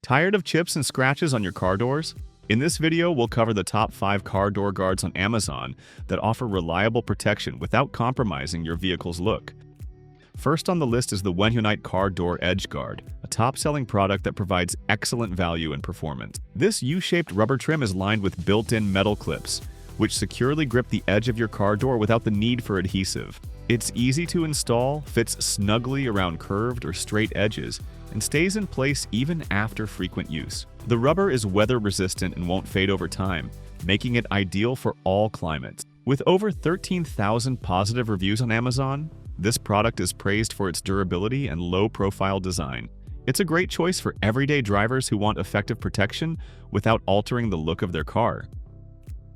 Tired of chips and scratches on your car doors? In this video, we'll cover the top 5 car door guards on Amazon that offer reliable protection without compromising your vehicle's look. First on the list is the Winunite Car Door Edge Guard, a top-selling product that provides excellent value and performance. This U-shaped rubber trim is lined with built-in metal clips, which securely grip the edge of your car door without the need for adhesive. It's easy to install, fits snugly around curved or straight edges, and stays in place even after frequent use. The rubber is weather-resistant and won't fade over time, making it ideal for all climates. With over 13,000 positive reviews on Amazon, this product is praised for its durability and low-profile design. It's a great choice for everyday drivers who want effective protection without altering the look of their car.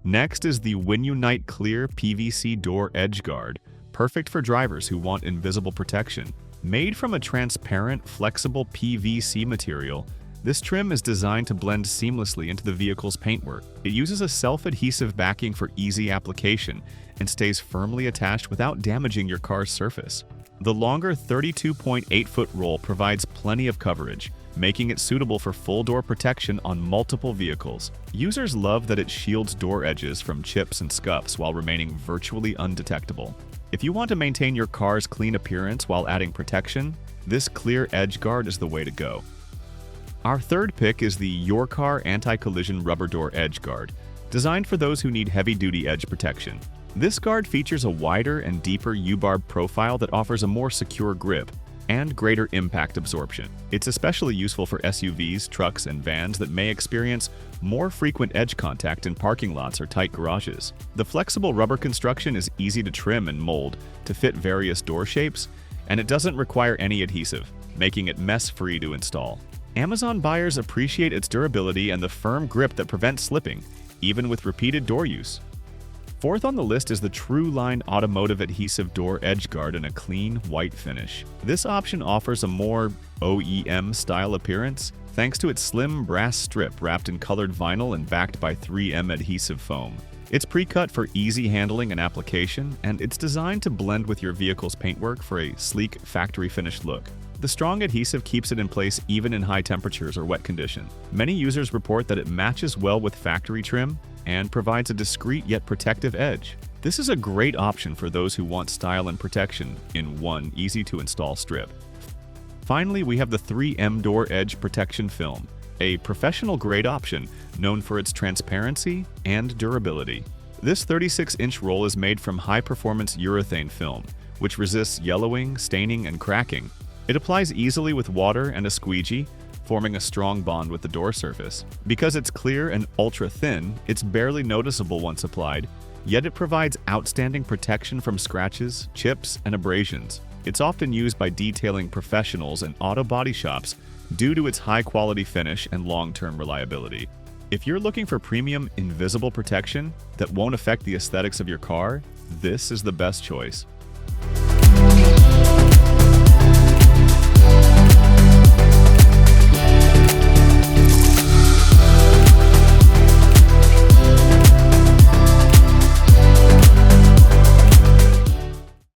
Next is the Winunite Clear PVC Door Edge Guard, perfect for drivers who want invisible protection. Made from a transparent, flexible PVC material, this trim is designed to blend seamlessly into the vehicle's paintwork. It uses a self-adhesive backing for easy application and stays firmly attached without damaging your car's surface. The longer 32.8-foot roll provides plenty of coverage, making it suitable for full door protection on multiple vehicles. Users love that it shields door edges from chips and scuffs while remaining virtually undetectable. If you want to maintain your car's clean appearance while adding protection, this clear edge guard is the way to go. Our third pick is the Yourkar Anti-Collision Rubber Door Edge Guard, designed for those who need heavy-duty edge protection. This guard features a wider and deeper U-barb profile that offers a more secure grip and greater impact absorption. It's especially useful for SUVs, trucks, and vans that may experience more frequent edge contact in parking lots or tight garages. The flexible rubber construction is easy to trim and mold to fit various door shapes, and it doesn't require any adhesive, making it mess-free to install. Amazon buyers appreciate its durability and the firm grip that prevents slipping, even with repeated door use. Fourth on the list is the Truline Automotive Adhesive Door Edge Guard in a clean, white finish. This option offers a more OEM-style appearance thanks to its slim brass strip wrapped in colored vinyl and backed by 3M adhesive foam. It's pre-cut for easy handling and application, and it's designed to blend with your vehicle's paintwork for a sleek, factory-finished look. The strong adhesive keeps it in place even in high temperatures or wet conditions. Many users report that it matches well with factory trim and provides a discreet yet protective edge. This is a great option for those who want style and protection in one easy-to-install strip. Finally, we have the 3M Door Edge Protection Film, a professional-grade option known for its transparency and durability. This 36-inch roll is made from high-performance urethane film, which resists yellowing, staining, and cracking. It applies easily with water and a squeegee, forming a strong bond with the door surface. Because it's clear and ultra-thin, it's barely noticeable once applied, yet it provides outstanding protection from scratches, chips, and abrasions. It's often used by detailing professionals and auto body shops due to its high-quality finish and long-term reliability. If you're looking for premium, invisible protection that won't affect the aesthetics of your car, this is the best choice.